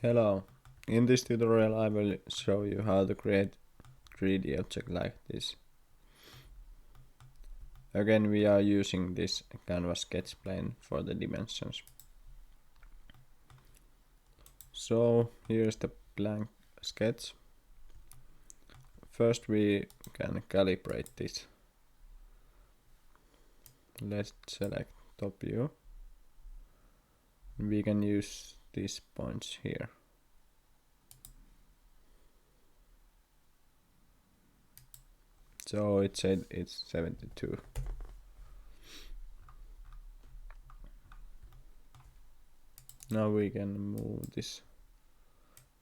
Hello, in this tutorial I will show you how to create 3D object like this. Again we are using this canvas sketch plane for the dimensions. So here's the blank sketch. First we can calibrate this. Let's select top view. We can use these points here. So it said it's 72. Now we can move this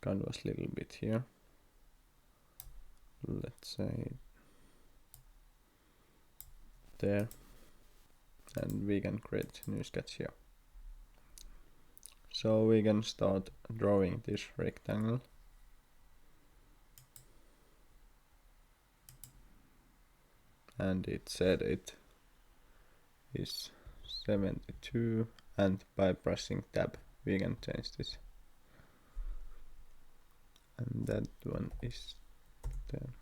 canvas a little bit here. Let's say there, and we can create a new sketch here. So we can start drawing this rectangle. And it said it is 72, and by pressing tab we can change this. And that one is there.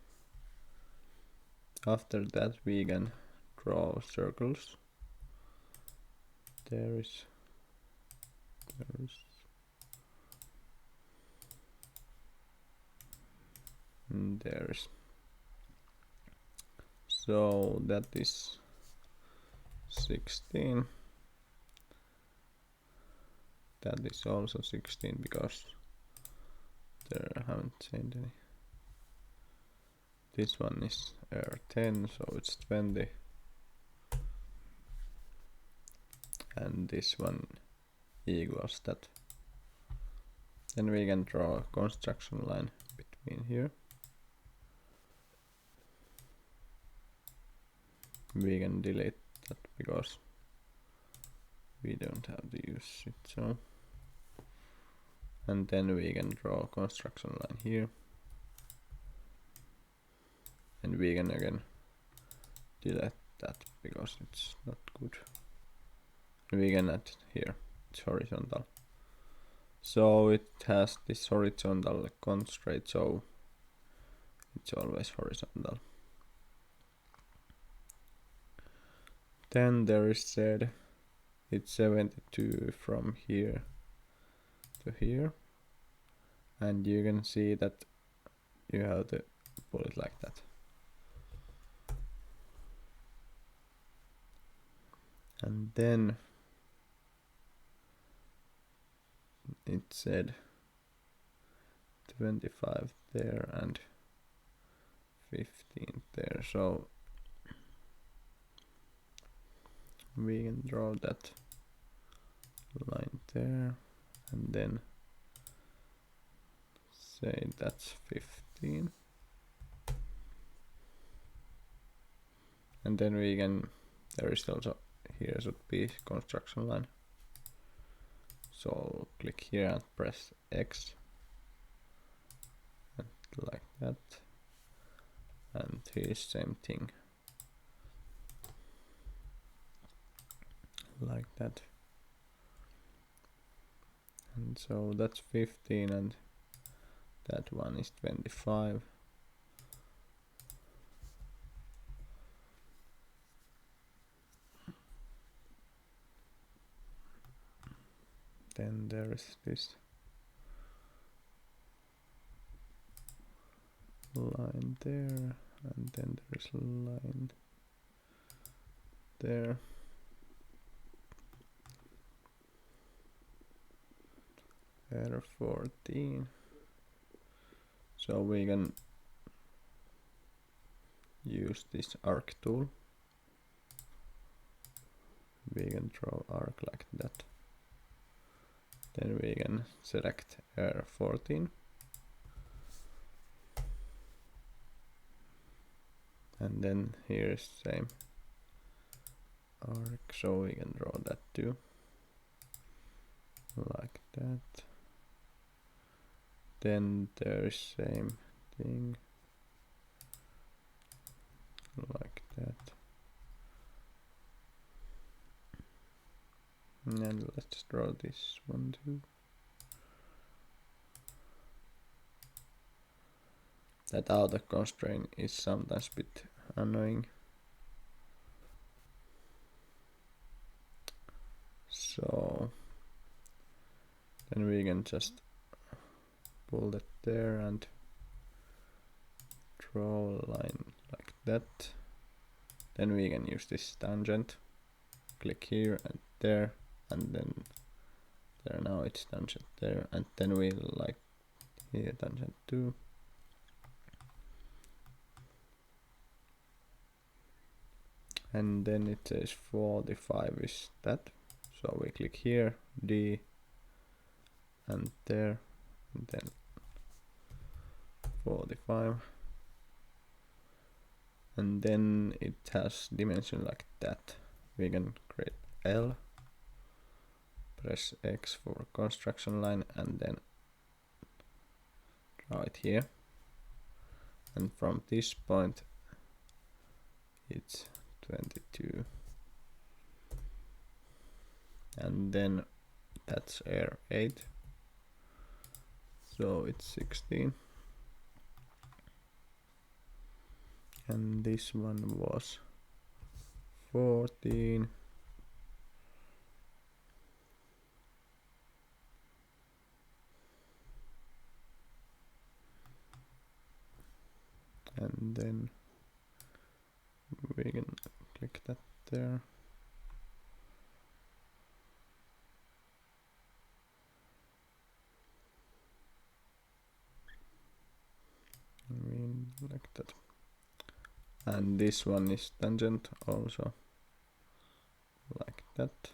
After that we can draw circles. There is and there's, so that is 16. That is also 16 because there I haven't changed any. This one is R10, so it's 20. And this one equals that. Then we can draw a construction line between here. We can delete that because we don't have to use it, so. And then we can draw a construction line here. And we can again delete that because it's not good. And we can add here, it's horizontal. So it has this horizontal constraint, so it's always horizontal. Then there is said it's 72 from here to here, and you can see that you have to pull it like that. And then it said 25 there and 15 there, so we can draw that line there and then say that's 15. And then we can, there is also, here should be construction line. So click here and press X, and like that, and here's same thing, like that. And so that's 15 and that one is 25. Then there is this line there, and then there is a line there. Error 14. So we can use this arc tool. We can draw arc like that. Then we can select error 14. And then here's same arc, so we can draw that too. Like that. Then there's same thing. Like that. And let's draw this one too. that outer constraint is sometimes a bit annoying. So then we can just pull that there and draw a line like that. Then we can use this tangent. Click here and there, and then there. Now it's tangent there, and then we like here tangent 2. And then it says 45 is that. So we click here, D, and there, and then 45. And then it has dimension like that. We can create L, press X for construction line, and then draw it here. And from this point, it's 22. And then that's air 8. So it's 16. And this one was 14. And then we can click that there. Like that. And this one is tangent also, like that.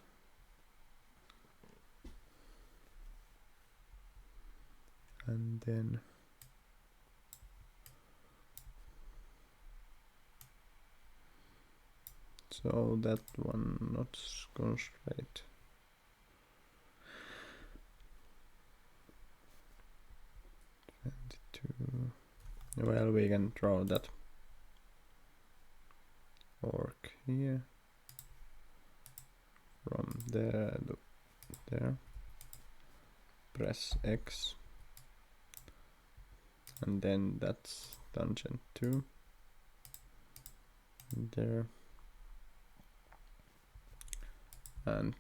And then so that one not constraint. Well, we can draw that arc here from there to there. Press X, and then that's tangent 2 there, and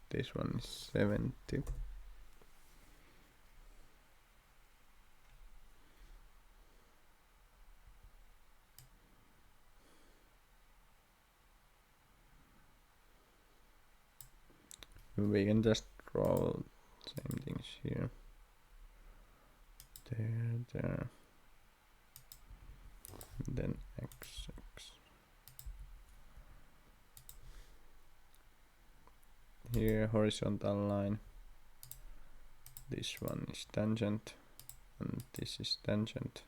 this one is 70. We can just draw same things here, there, then X. Here horizontal line, this one is tangent, and this is tangent.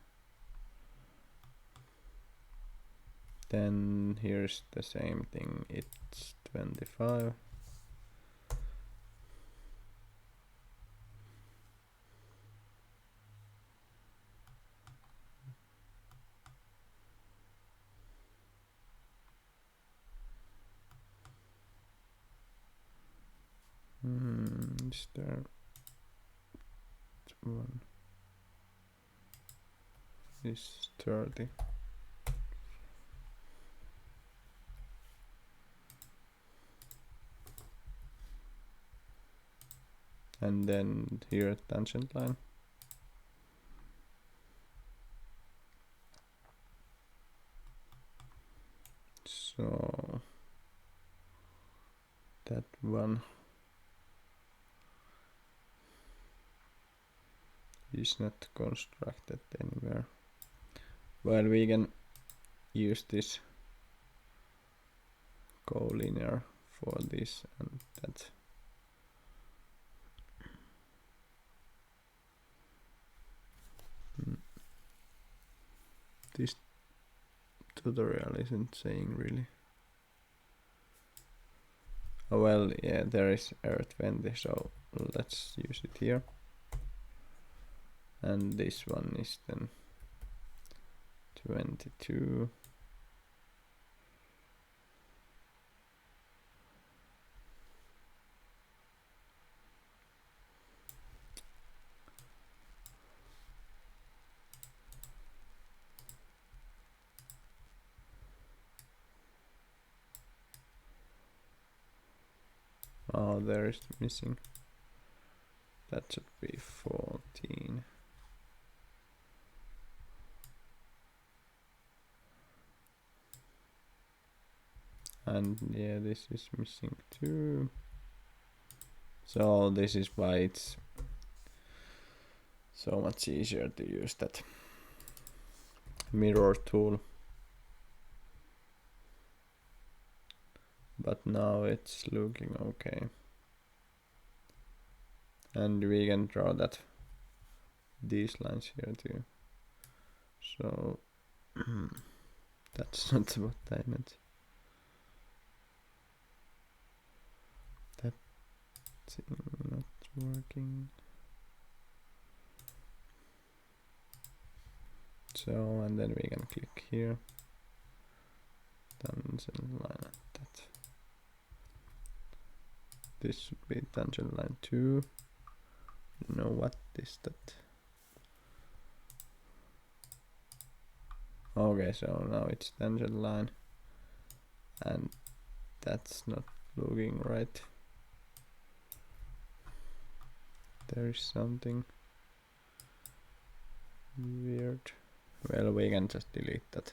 Then here's the same thing, it's 25. Is there one? Is 30. And then here tangent line. So that one is not constructed anywhere. Well, we can use this collinear for this and that. This tutorial isn't saying really. Oh well, yeah, there is Earth 20, so let's use it here. And this one is then 22. Oh, there is missing. That should be 14. And yeah, this is missing too. So this is why it's so much easier to use that mirror tool. But now it's looking okay. And we can draw that these lines here too. So that's not what I meant. That's not working. So, and then we can click here. Tangent line like that. This should be tangent line 2. No, what is that? Okay, so now it's tangent line. And that's not looking right. There is something weird. Well, we can just delete that.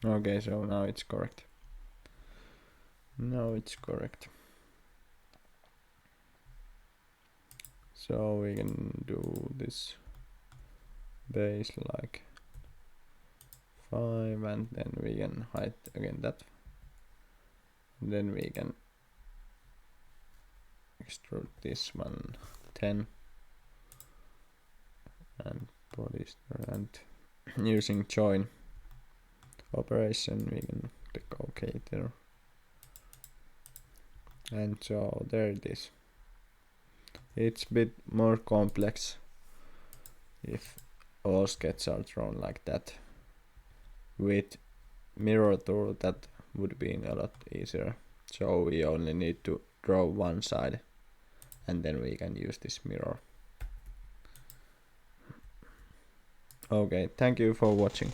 Okay, so now it's correct. Now it's correct. So we can do this base like 5, and then we can hide again that. And then we can extrude this one 10 and polyester, and using join operation we can click OK there. And so there it is. It's a bit more complex if all sketches are drawn like that. With mirror tool that would be a lot easier. So we only need to draw one side and then we can use this mirror. Okay, thank you for watching.